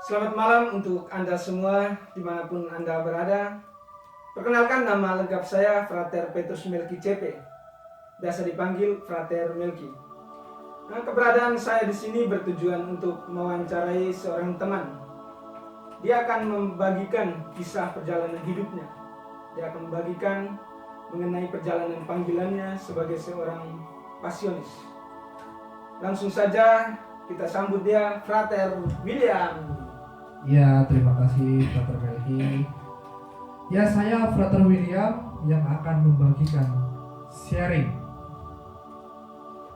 Selamat malam untuk Anda semua dimanapun Anda berada. Perkenalkan, nama lengkap saya Frater Petrus Melki CP, biasa dipanggil Frater Melki. Keberadaan saya di sini bertujuan untuk mewawancarai seorang teman. Dia akan membagikan kisah perjalanan hidupnya. Dia akan membagikan mengenai perjalanan panggilannya sebagai seorang pasionis. Langsung saja kita sambut dia, Frater William. Ya, terima kasih Frater Melki. Ya, saya Frater William yang akan membagikan sharing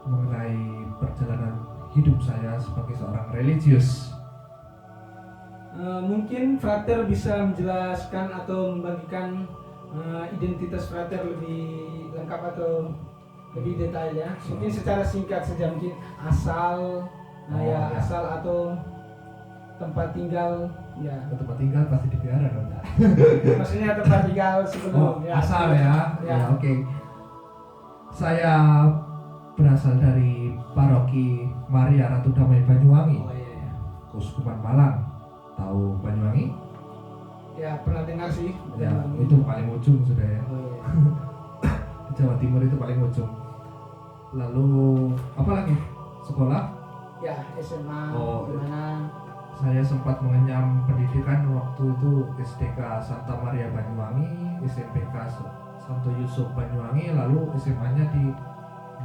mengenai perjalanan hidup saya sebagai seorang religius. Mungkin Frater bisa menjelaskan atau membagikan identitas Frater lebih lengkap atau lebih detail ya. Mungkin secara singkat saja, mungkin asal, asal atau tempat tinggal ya. Tempat tinggal pasti dipiara dong. Maksudnya tempat tinggal sebelum asal ya. Oke. Saya berasal dari paroki Maria Ratu Damai Banyuwangi, Keuskupan Malang. Tahu Banyuwangi? Ya, pernah dengar sih. Ya, itu paling ujung sudah ya. Di Jawa Timur itu paling ujung. Lalu apa lagi? Sekolah? Ya, SMA. Gimana? Saya sempat mengenyam pendidikan waktu itu SDK Santa Maria Banyuwangi, SMPK Santo Yusuf Banyuwangi, lalu SMA-nya di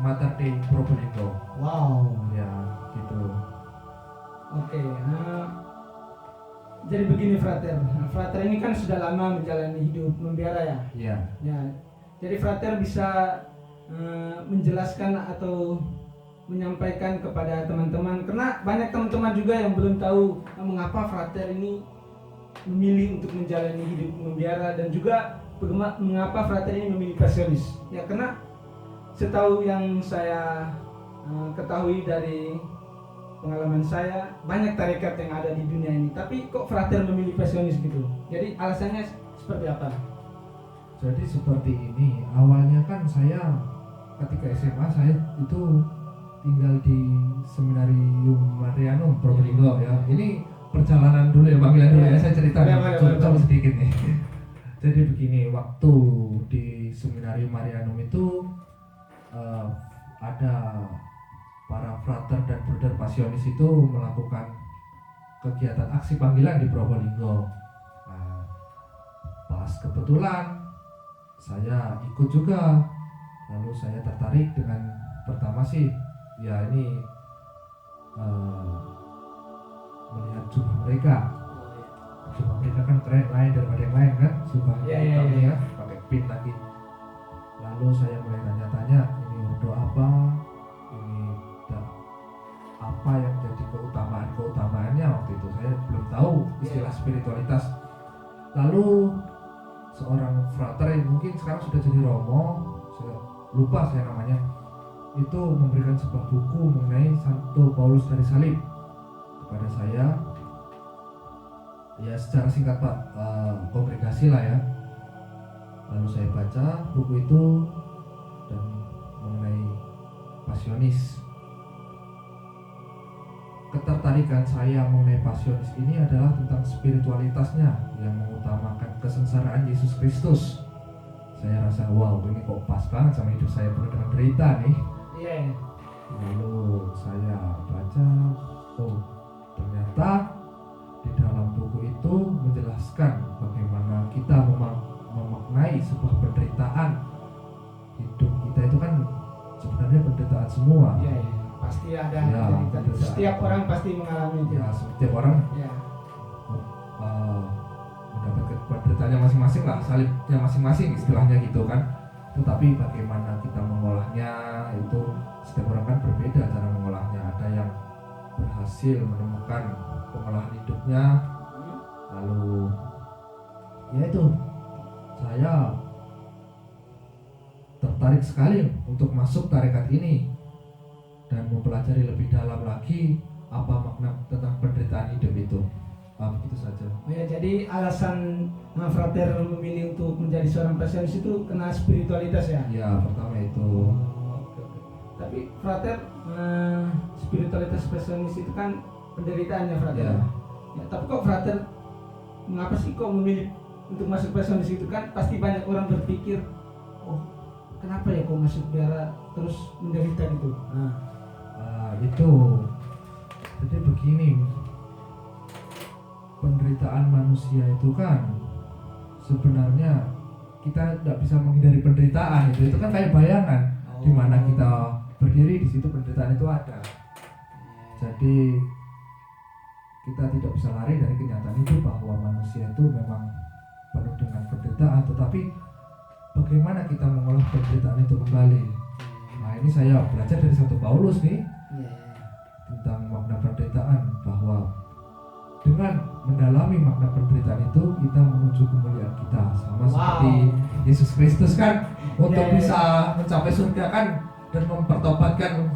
Mater Dei Probolinggo. Wow. Ya, gitu. Oke. Jadi begini Frater. Frater ini kan sudah lama menjalani hidup membiara ya. Iya. Ya. Jadi Frater bisa menjelaskan atau menyampaikan kepada teman-teman, karena banyak teman-teman juga yang belum tahu mengapa Frater ini memilih untuk menjalani hidup membiara, dan juga mengapa Frater ini memilih pasionis. Ya, karena setahu yang saya ketahui dari pengalaman saya, banyak tarekat yang ada di dunia ini, tapi kok Frater memilih pasionis gitu. Jadi alasannya seperti apa? Jadi seperti ini, awalnya kan saya ketika SMA saya itu tinggal di Seminarium Marianum Probolinggo ya. Ini perjalanan dulu ya, panggilan dulu ya. Saya cerita coba sedikit nih. Jadi begini, waktu di Seminarium Marianum itu ada para frater dan bruder pasionis itu melakukan kegiatan aksi panggilan di Probolinggo. Nah, pas kebetulan saya ikut juga. Lalu saya tertarik dengan, pertama sih ya ini melihat jubah mereka. Jubah mereka kan keren, lain daripada yang lain kan, jubah hitamnya ya, pakai pin lagi. Lalu saya mulai tanya-tanya, ini ordo apa, ini apa yang jadi keutamaannya waktu itu. Saya belum tahu istilah spiritualitas. Lalu seorang frater yang mungkin sekarang sudah jadi romo, saya lupa saya namanya, itu memberikan sebuah buku mengenai Santo Paulus dari Salib kepada saya. Ya secara singkat Pak, kongregasi lah ya. Lalu saya baca buku itu dan mengenai pasionis. Ketertarikan saya mengenai pasionis ini adalah tentang spiritualitasnya yang mengutamakan kesengsaraan Yesus Kristus. Saya rasa wow, ini kok pas banget sama hidup saya penuh dengan derita nih. Lalu saya baca, oh ternyata di dalam buku itu menjelaskan bagaimana kita memaknai sebuah penderitaan. Hidup kita itu kan sebenarnya penderitaan semua. Pasti ada. Setiap orang pasti mengalami itu. Ya, setiap orang mendapatkan penderitaannya masing-masing lah, salibnya masing-masing istilahnya gitu kan. Tetapi bagaimana kita mengolahnya itu setiap orang kan berbeda cara mengolahnya. Ada yang berhasil menemukan pengolahan hidupnya, lalu ya itu saya tertarik sekali untuk masuk tarekat ini dan mempelajari lebih dalam lagi apa makna tentang penderitaan hidup itu. Begitu saja. Jadi alasan Frater memilih untuk menjadi seorang pasionis itu kena spiritualitas ya? Ya, pertama itu. Tapi Frater, spiritualitas pasionis itu kan penderitaannya Frater. Ya. Ya, tapi kok frater mengapa sih kok memilih untuk masuk personis itu? Kan pasti banyak orang berpikir, oh kenapa ya kok masuk biara terus menderita gitu. Itu jadi begini, penderitaan manusia itu kan sebenarnya kita tidak bisa menghindari penderitaan, itu kan kayak bayangan di mana kita berdiri di situ penderitaan itu ada. Jadi kita tidak bisa lari dari kenyataan itu bahwa manusia itu memang penuh dengan penderitaan, tetapi bagaimana kita mengolah penderitaan itu kembali. Nah, ini saya belajar dari 1 Paulus nih tentang makna penderitaan, bahwa dengan mendalami makna penderitaan itu kita menuju kemuliaan kita, sama seperti Yesus Kristus kan untuk bisa mencapai surga kan dan mempertobatkan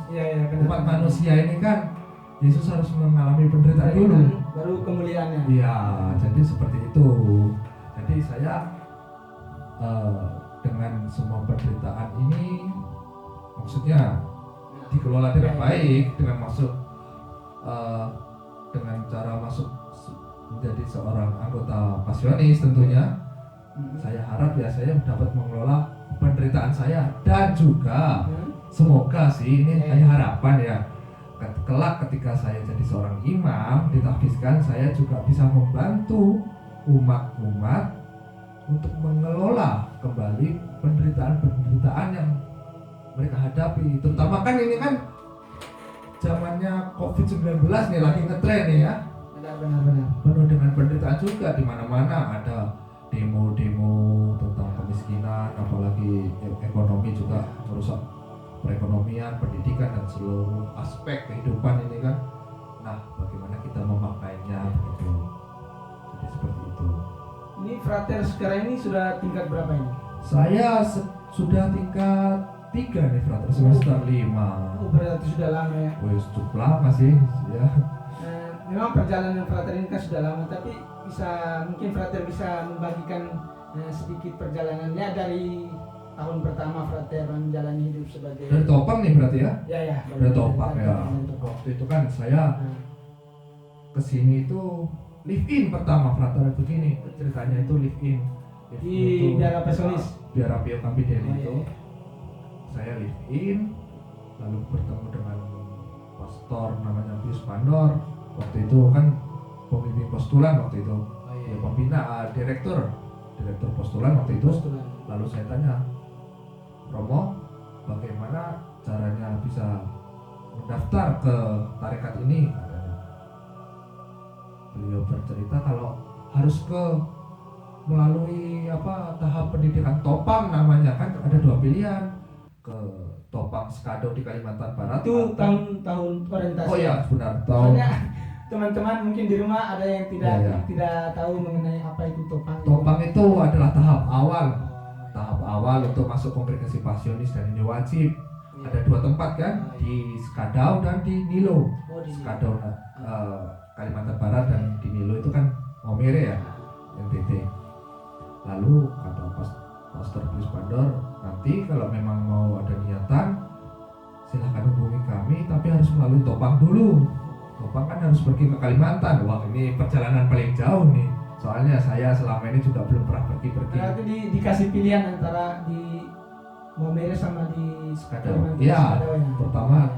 umat manusia ini kan Yesus harus mengalami penderitaan dulu baru kemuliaannya. Iya, jadi seperti itu. Jadi saya dengan semua penderitaan ini maksudnya dikelola dengan baik, dengan masuk dengan cara masuk menjadi seorang anggota pasionis tentunya. Saya harap ya saya dapat mengelola penderitaan saya, dan juga semoga sih ini hanya harapan ya, kelak ketika saya jadi seorang imam ditahbiskan, saya juga bisa membantu umat-umat untuk mengelola kembali penderitaan-penderitaan yang mereka hadapi. Terutama kan ini kan zamannya COVID-19 nih, lagi ngetren nih ya. Benar-benar. Penuh dengan penderitaan juga, di mana-mana ada demo-demo tentang kemiskinan, apalagi ekonomi juga merusak perekonomian, pendidikan dan seluruh aspek kehidupan ini kan. Nah, bagaimana kita memakainya gitu. Jadi seperti itu. Ini frater sekarang ini sudah tingkat berapa ini? Saya sudah tingkat 3 nih frater, semester 5. Oh, berarti sudah lama ya. Wih, cukup lama sih ya. Memang perjalanan frater ini kan sudah lama, tapi mungkin frater bisa membagikan sedikit perjalanannya dari tahun pertama frater menjalani hidup sebagai Dari Topang nih berarti ya? Ya. Dari Topang ya. Waktu itu kan saya kesini itu live in pertama frater begini ceritanya, itu live in di biara personis, biara Pio Kampideni itu. Saya live in lalu bertemu dengan pastor namanya Pius Pandor. Waktu itu kan pemimpin postulan waktu itu, ya pembina, direktur postulan waktu itu. Lalu saya tanya, Romo, bagaimana caranya bisa mendaftar ke tarekat ini? Katanya. Beliau bercerita kalau harus melalui tahap pendidikan Topang namanya, kan ada 2 pilihan, ke Topang Skado di Kalimantan Barat. Itu tahun orientasi. Oh ya, benar. Tahun. Teman-teman mungkin di rumah ada yang tidak tahu mengenai apa itu Topang. Topang itu adalah tahap awal untuk masuk kongregasi pasionis, dan ini wajib. Ada 2 tempat kan, di Skadau dan di Nilo. Skadau Kalimantan Barat dan di Nilo itu kan Maumere ya, NTT. Lalu kata Pastor Pius Pandor, nanti kalau memang mau ada niatan silahkan hubungi kami, tapi harus melalui Topang dulu. Topang kan harus pergi ke Kalimantan. Wah, ini perjalanan paling jauh nih. Soalnya saya selama ini juga belum pernah pergi. Berarti dikasih pilihan antara di Maumere sama di Skadau. Iya, pertama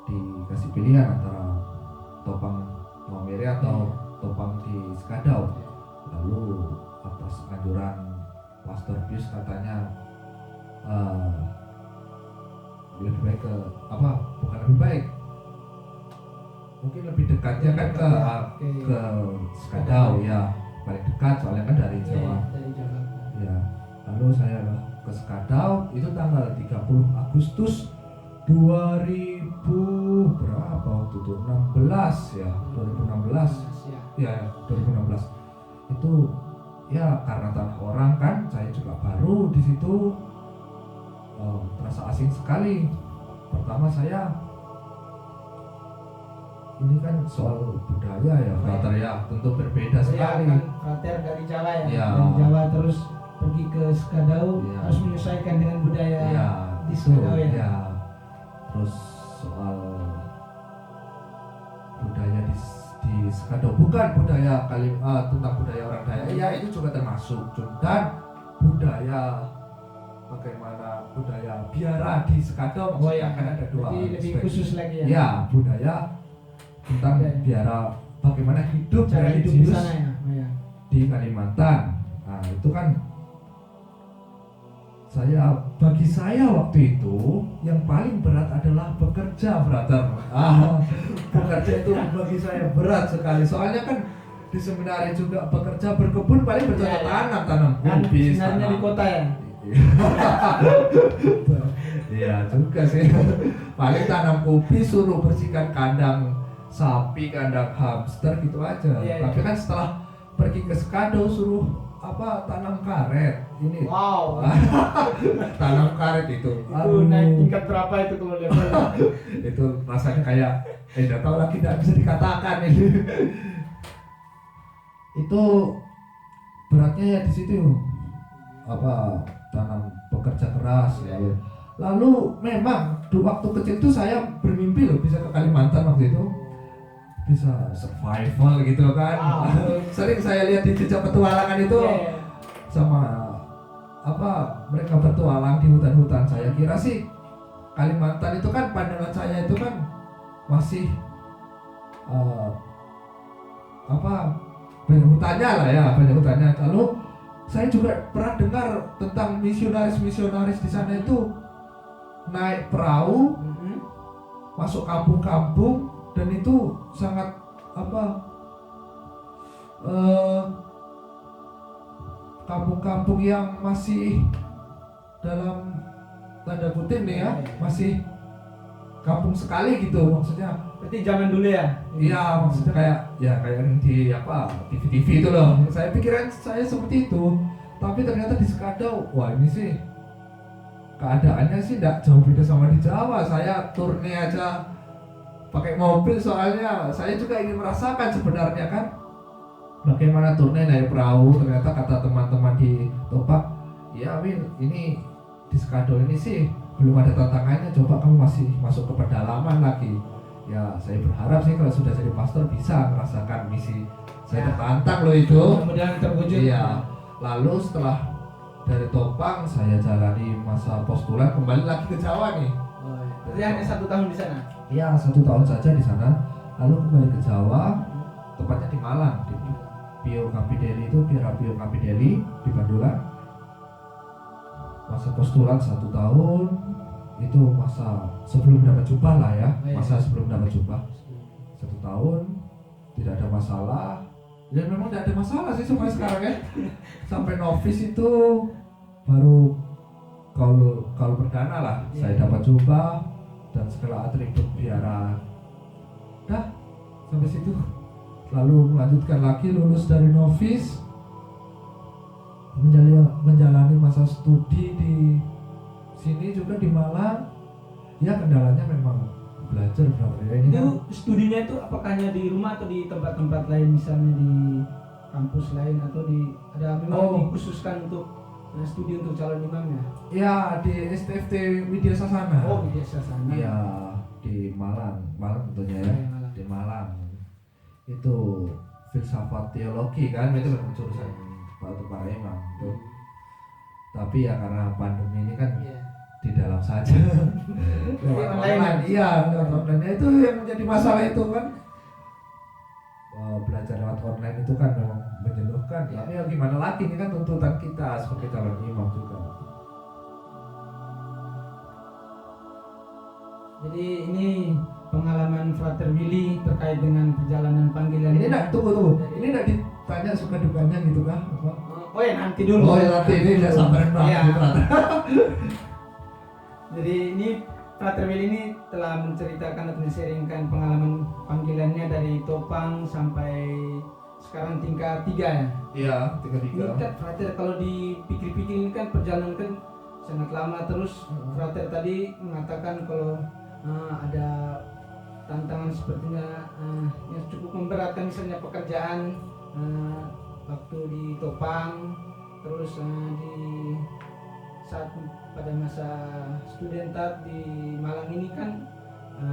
dikasih pilihan antara Topang Maumere atau Topang di Skadau. Lalu atas anjuran Pastor Pius katanya lebih baik bukan lebih baik, mungkin lebih dekatnya kan ke Skadau ya, paling dekat soalnya kan dari Jawa. Ya, lalu saya ke Skadau itu tanggal 30 Agustus 2000 berapa waktu itu? 16 ya, 2016. Ya, 2016. Itu ya karena tanah orang kan, saya juga baru di situ, terasa asing sekali. Pertama saya ini kan soal budaya ya, frater ya, tentu berbeda sekali. Kan frater dari Jawa ya, dari Jawa terus pergi ke Skadau, harus menyesuaikan dengan budaya di Skadau ya. Terus soal budaya di bukan budaya tentang budaya orang Dayak, ya itu juga termasuk, dan budaya bagaimana budaya biara di Sekado maksudnya kan ada dua lebih aspek. khusus lagi ya. Ya, budaya tentang biara bagaimana hidup Cara hidup di religius sana ya. Oh, ya. di Kalimantan. Nah, itu kan bagi saya waktu itu yang paling berat adalah bekerja, brother. Bekerja itu bagi saya berat sekali. Soalnya kan di seminari juga bekerja, berkebun paling bercocok tanam Kan kubis. sebenarnya di kota ya. Iya juga sih. Paling tanam kopi, suruh bersihkan kandang sapi, kandang hamster gitu aja. Iya, Tapi kan setelah pergi ke Sekado suruh tanam karet. Ini Wow. tanam karet itu. Itu naik tingkat berapa itu kalau lihat? Itu rasanya kayak tidak tahu lagi, tidak bisa dikatakan ini. Itu beratnya ya di situ. Tanam bekerja keras ya. Lalu memang waktu kecil itu saya bermimpi loh bisa ke Kalimantan waktu itu, bisa survival gitu kan. Sering saya lihat di jejak petualangan itu sama mereka bertualang di hutan-hutan. Saya kira sih Kalimantan itu kan, pandangan saya itu kan masih banyak hutannya lah ya, banyak hutannya. Lalu saya juga pernah dengar tentang misionaris di sana itu naik perahu masuk kampung-kampung, dan itu sangat kampung-kampung yang masih dalam tanda kutip nih ya, masih kampung sekali gitu maksudnya. Berarti zaman dulu ya? Iya, maksudnya kayak yang di TV-TV itu loh. Saya pikiran saya seperti itu, tapi ternyata di Sekado, wah ini sih keadaannya sih tidak jauh beda sama di Jawa. Saya turne aja pakai mobil, soalnya saya juga ingin merasakan sebenarnya kan bagaimana turne naik perahu. Ternyata kata teman-teman di Topak, ya Wil, ini di Sekado ini sih belum ada tantangannya, coba kamu masih masuk ke pedalaman lagi. Ya saya berharap sih kalau sudah jadi pastor bisa merasakan misi saya tertantang loh itu. Mudah-mudahan terwujud. Iya. Lalu setelah dari Topang saya jalani masa postulat, kembali lagi ke Jawa nih. Jadi hanya 1 tahun di sana? Iya, 1 tahun saja di sana. Lalu kembali ke Jawa, tepatnya di Malang, di Pio Kapideli itu, Pira Pio Kapideli di Bandulan. Masa postulat 1 tahun, itu masa sebelum dapat jubah lah ya, masa sebelum dapat jubah. 1 tahun tidak ada masalah. Ya memang tidak ada masalah sih sampai sekarang ya. Sampai novice itu baru kalau perdana lah saya dapat jubah dan segala atribut biara. Dah sampai situ. Lalu melanjutkan lagi, lulus dari novice, menjalani masa studi di sini juga di Malang. Ya kendalanya memang belajar berapa ya ini. Itu studinya itu apakah hanya di rumah atau di tempat-tempat lain, misalnya di kampus lain, atau ada memang dikhususkan untuk studi untuk calon imamnya? Ya di STFT Widya Sasana. Oh, Widya Sasana. Iya, di Malang tentunya ya. Di Malang. Itu filsafat teologi kan, itu memang jurusan para imam itu. Tapi ya karena pandemi ini kan di dalam saja. Lewat online. Iya, lewat online itu yang menjadi masalah itu kan. Belajar lewat online itu kan memang menjenuhkan. Tapi ya gimana lagi, ini kan tuntutan kita sebagai calon imam juga. Jadi ini pengalaman Frater Willy terkait dengan perjalanan panggilan. Ini enggak, tunggu. Ini enggak ditanya suka dukanya gitu kan? Oh ya nanti dulu. Oh ya nanti, ini udah sabaran banget. Jadi ini Frater Willy ini telah menceritakan atau men-sharingkan pengalaman panggilannya dari Topang sampai sekarang tingkat 3 ya? Iya, tingkat 3. Ini kan Frater kalau dipikir-pikir ini kan perjalanan kan sangat lama, terus Frater tadi mengatakan kalau ada tantangan sepertinya yang cukup memberatkan, misalnya pekerjaan waktu di Topang, terus di saat pada masa studentat di Malang ini kan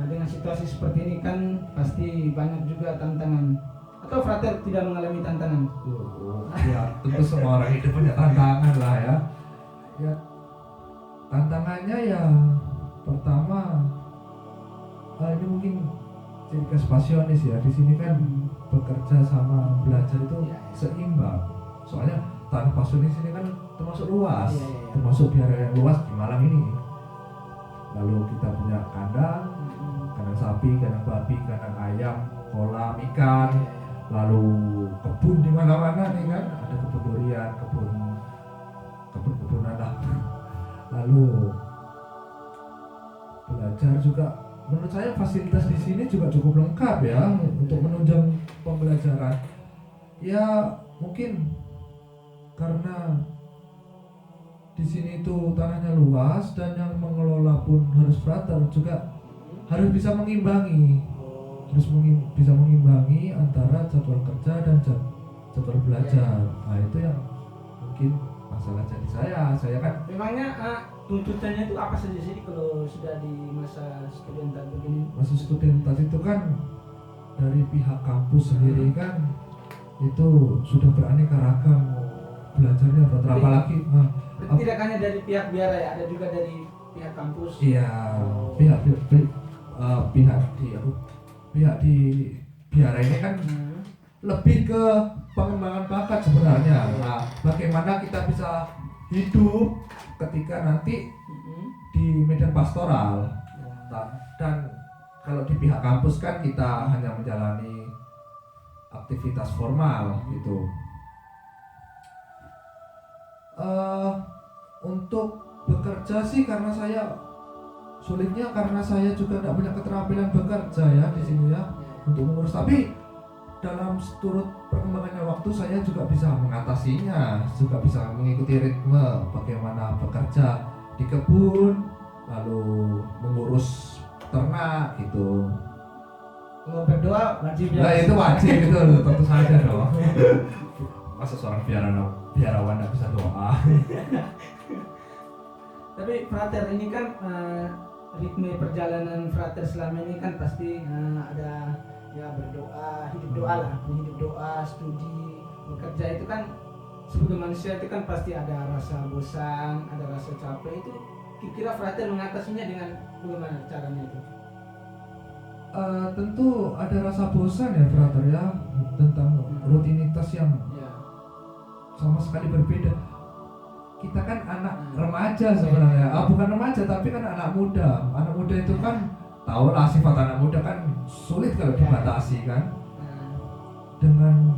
dengan situasi seperti ini kan pasti banyak juga tantangan. Atau frater tidak mengalami tantangan? Ya tentu semua orang hidup punya tantangan lah ya. Ya tantangannya ya pertama ini mungkin ciri khas pasionis ya. Di sini kan bekerja sama belajar itu seimbang. Soalnya tanah pasionis ini kan termasuk luas, termasuk biara yang luas di Malang ini. Lalu kita punya kandang sapi, kandang babi, kandang ayam, kolam ikan, lalu kebun di mana-mana nih kan, ada kebun durian, kebun-kebunan lah. Lalu belajar juga, menurut saya fasilitas di sini juga cukup lengkap ya untuk menunjang pembelajaran. Ya mungkin karena di sini itu tanahnya luas dan yang mengelola pun harus frater juga harus bisa mengimbangi, bisa mengimbangi antara jadwal kerja dan jadwal belajar. Nah itu yang mungkin masalah jadi saya kan. Memangnya tuntutannya itu apa saja sih kalau sudah di masa studentas begini? Masa studentas itu kan dari pihak kampus sendiri kan itu sudah beraneka ragam belajarnya, apalagi tidak hanya dari pihak biara ya, ada juga dari pihak kampus. Iya, pihak di biara ini kan lebih ke pengembangan bakat sebenarnya. Nah, bagaimana kita bisa hidup ketika nanti di medan pastoral. Dan kalau di pihak kampus kan kita hanya menjalani aktivitas formal gitu. Untuk bekerja sih karena saya sulitnya karena saya juga tidak punya keterampilan bekerja ya di sini ya untuk mengurus, tapi dalam turut perkembangannya waktu saya juga bisa mengatasinya, juga bisa mengikuti ritme bagaimana bekerja di kebun, lalu mengurus ternak gitu. Kalau berdoa wajib ya? Nah itu wajib itu tentu saja dong. Masa seorang biarawan tidak bisa doa. Tapi frater ini kan ritme perjalanan frater selama ini kan pasti ada ya berdoa, hidup doa lah, hidup doa, studi, bekerja itu kan sebagai manusia itu kan pasti ada rasa bosan, ada rasa capek. Itu kira-kira frater mengatasinya dengan bagaimana caranya itu? Tentu ada rasa bosan ya frater ya tentang rutinitas yang sama sekali berbeda. Kita kan anak remaja sebenarnya, bukan remaja tapi kan anak muda. Anak muda itu kan tahu lah sifat anak muda kan sulit kalau dibatasi kan. Dengan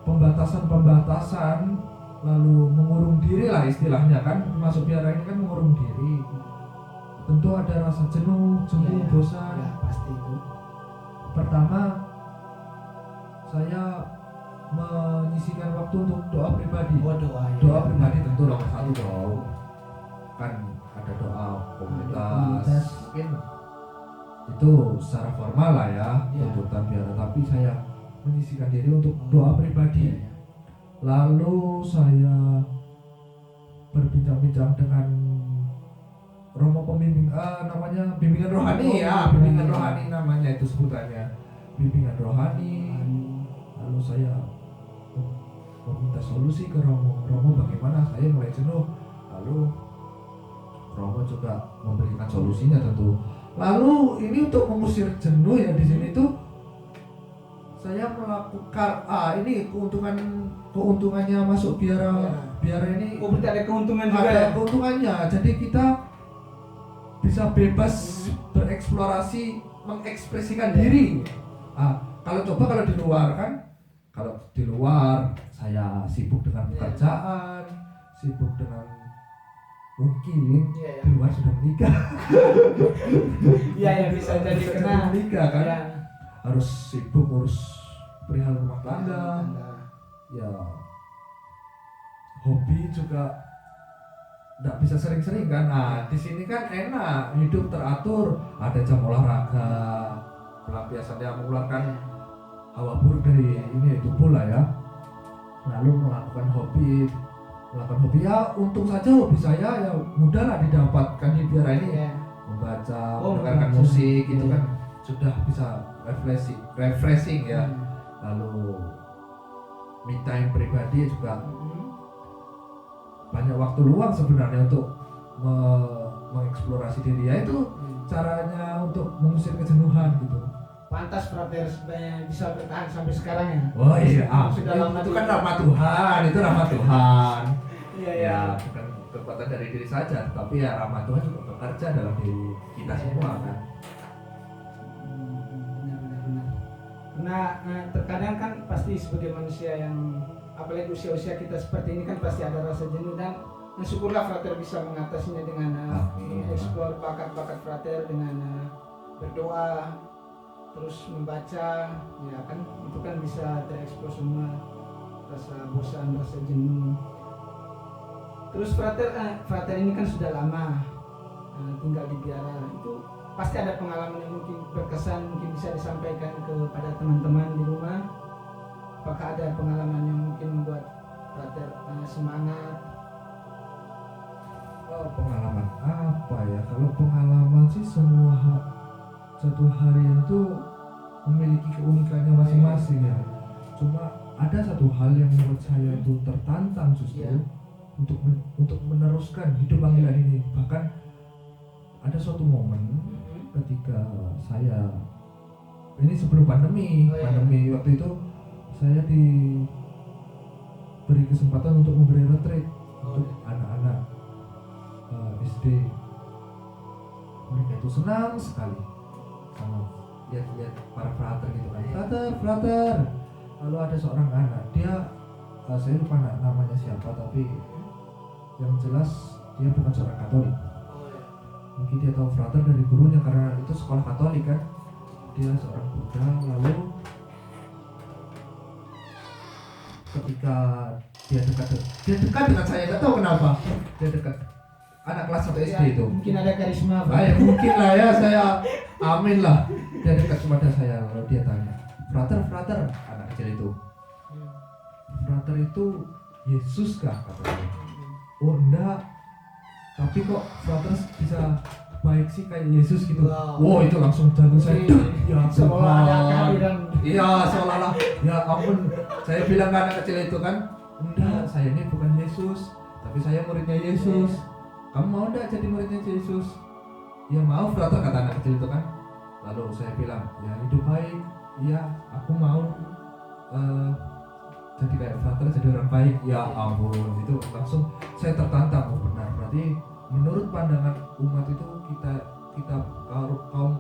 pembatasan lalu mengurung diri lah istilahnya kan, masuk biara ini kan mengurung diri. Tentu ada rasa jenuh, bosan. Ya, pasti itu. Pertama saya menyisihkan waktu untuk doa pribadi. Doa pribadi tentu nomor satu dong. Kan ada doa komunitas. Mungkin itu secara formal lah ya tuntutan biara, tapi saya menyisihkan diri untuk doa pribadi. Lalu saya berbincang-bincang dengan romo pembimbing, namanya bimbingan rohani ya, bimbingan rohani namanya itu sebutannya, bimbingan rohani. Lalu saya meminta solusi ke Romo bagaimana saya mulai jenuh, lalu Romo juga memberikan solusinya tentu. Lalu ini untuk mengusir jenuh ya di sini tuh saya melakukan ini keuntungannya masuk biara ini. Berarti ada keuntungan juga. Ada keuntungannya, jadi kita bisa bebas bereksplorasi, mengekspresikan diri. Kalau di luar kan, kalau di luar saya sibuk dengan pekerjaan, sibuk dengan mungkin di luar sudah menikah. Iya bisa jadi kena menikah kan, harus sibuk urus perihal rumah tangga, ya hobi juga nggak bisa sering-sering kan. Nah di sini kan enak, hidup teratur, ada jam olahraga, pelampiasan yang mengeluarkan hawa buruk dari ini tubuh lah ya. Lalu melakukan hobi ya, untung saja hobi saya ya mudah lah didapatkan di biara ini. Membaca, mendengarkan musik itu kan sudah bisa refreshing ya. lalu me time pribadi juga banyak waktu luang sebenarnya untuk mengeksplorasi diri ya itu caranya untuk mengusir kejenuhan gitu. Pantas frater sebenarnya bisa bertahan sampai sekarang ya. Oh iya, Sudah lama itu di- kan rahmat Tuhan, itu rahmat Tuhan. Iya Ya ya. bukan kekuatan dari diri saja, tapi ya rahmat Tuhan juga bekerja dalam diri kita semua kan. Benar. Karena terkadang kan pasti sebagai manusia yang apalagi usia-usia kita seperti ini kan pasti ada rasa jenuh dan syukurlah frater bisa mengatasinya dengan Amin. mengeksplor bakat-bakat frater dengan berdoa terus membaca ya kan itu kan bisa tereksplor semua rasa bosan, rasa jenuh. Terus frater ini kan sudah lama tinggal di biara itu pasti ada pengalaman yang mungkin berkesan mungkin bisa disampaikan kepada teman-teman di rumah. Apakah ada pengalaman yang mungkin membuat frater semangat? Oh, pengalaman apa ya? Kalau pengalaman sih satu harian itu memiliki keunikannya masing-masing ya. Cuma ada satu hal yang menurut saya itu tertantang justru Ya. untuk meneruskan hidup panggilan ini. Bahkan ada suatu momen ketika saya ini sebelum pandemi, Oh, iya. pandemi waktu itu saya diberi kesempatan untuk memberi retreat untuk anak-anak SD. Mereka itu senang sekali sama lihat para frater gitu kan. Frater. Lalu ada seorang anak, dia saya lupa namanya siapa, tapi yang jelas dia bukan seorang Katolik. Mungkin dia tahu frater dari gurunya karena itu sekolah Katolik kan. Dia seorang Buddha. Lalu ketika dia dekat dengan saya, nggak tahu kenapa dia dekat anak kelas 1 SD itu. Mungkin ada karisma. Ya mungkin lah ya, saya amin lah. Dia dekat kepada saya lalu dia tanya, frater, anak kecil itu, frater itu Yesus kah? Katanya. Oh enggak, tapi kok frater bisa baik sih kayak Yesus gitu. Wow, itu langsung jantung saya ya Seolah ada Tuhan. kehadiran. Iya, seolah-olah ya ampun. Saya bilang ke anak kecil itu kan, enggak, saya ini bukan Yesus, tapi saya muridnya Yesus. Kamu mau enggak jadi muridnya Yesus? Ya mau, frater, kata anak kecil itu kan. Lalu saya bilang, ya hidup baik, iya aku mau jadi kayak frater, jadi orang baik. Ya ampun, itu langsung saya tertantang. Oh benar, berarti menurut pandangan umat itu kita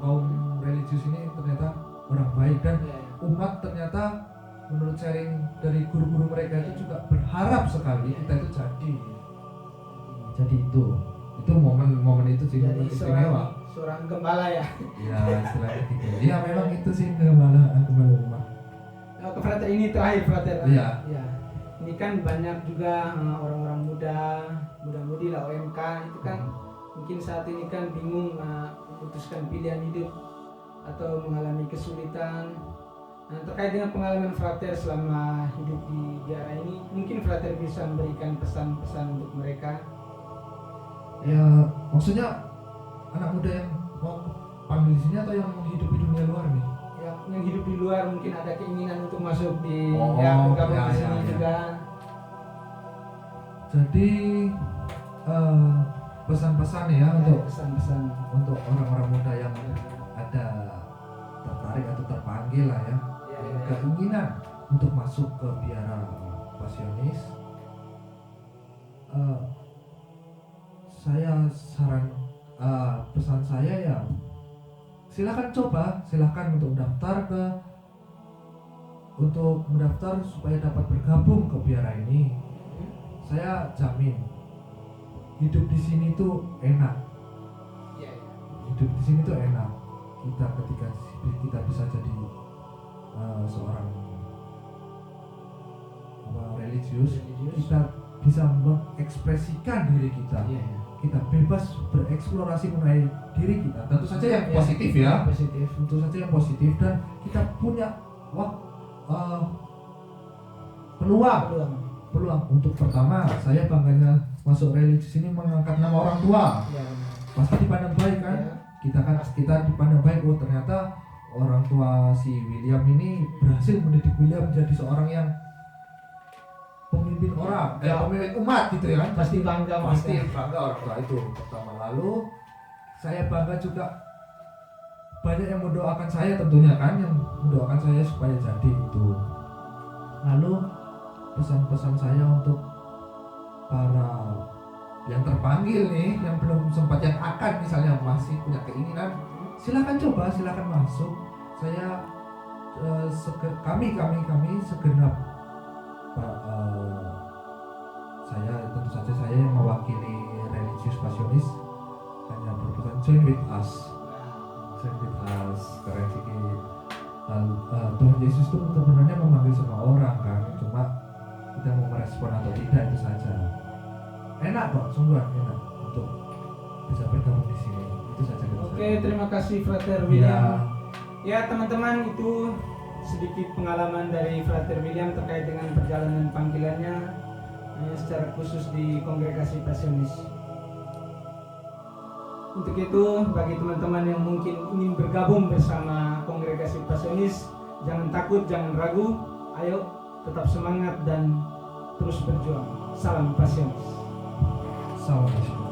kaum religius ini ternyata orang baik, dan umat ternyata menurut sharing dari guru-guru mereka itu juga berharap sekali kita itu jadi itu momen itu sih Jadi momen istimewa. seorang gembala ya. Ya istilahnya gitu. Iya memang itu sih gembala umat. Ke frater ini terakhir frater. Iya. Ya. Ini kan banyak juga orang-orang muda-mudi lah OMK itu kan mungkin saat ini kan bingung memutuskan pilihan hidup atau mengalami kesulitan. Nah, terkait dengan pengalaman frater selama hidup di biara ini, mungkin frater bisa memberikan pesan-pesan untuk mereka. Ya maksudnya anak muda yang mau panggil di sini atau yang menghidupi dunia luar nih? Yang hidup di luar mungkin ada keinginan untuk masuk di bergabung ya, di sini ya. juga. Jadi pesan-pesan ya untuk pesan-pesan untuk orang-orang muda yang ada tertarik atau terpanggil lah ya, keinginan untuk masuk ke biara pasionis, saya pesan saya ya silakan untuk mendaftar supaya dapat bergabung ke biara ini. Saya jamin hidup di sini tuh enak. Hidup di sini tuh enak. Ketika kita bisa jadi seorang religius, kita bisa mengekspresikan diri kita. Kita bebas bereksplorasi mengenai diri kita. Tentu saja yang positif ya. Tentu saja yang positif, dan kita punya peluang untuk pertama, saya bangganya masuk religius ini mengangkat nama orang tua. Pasti dipandang baik kan? Kita dipandang baik. Oh ternyata orang tua si William ini berhasil mendidik William menjadi seorang yang pemimpin orang, pemimpin umat gitu ya kan. Pasti bangga Pasti mereka. bangga orang tua itu pertama. Lalu saya bangga juga banyak yang mendoakan saya tentunya kan, yang mendoakan saya supaya jadi itu. Lalu pesan-pesan saya untuk para yang terpanggil nih, yang belum sempat, yang akan misalnya masih punya keinginan, silakan coba, silakan masuk. Saya kami segenap saya tentu saja saya yang mewakili religius pasionis hanya berpesan join with us, keren sedikit. Tuhan Yesus itu sebenarnya memanggil semua orang kan, cuma kita mau merespon atau tidak itu saja. Enak kok, sungguh enak untuk bisa bergabung di sini. Itu saja. Oke, terima kasih Frater William. Ya teman-teman, itu sedikit pengalaman dari Frater William terkait dengan perjalanan panggilannya secara khusus di Kongregasi Pasionis. Untuk itu, bagi teman-teman yang mungkin ingin bergabung bersama Kongregasi Pasionis, jangan takut, jangan ragu, ayo tetap semangat dan terus berjuang. Salam Pasionis. Salam.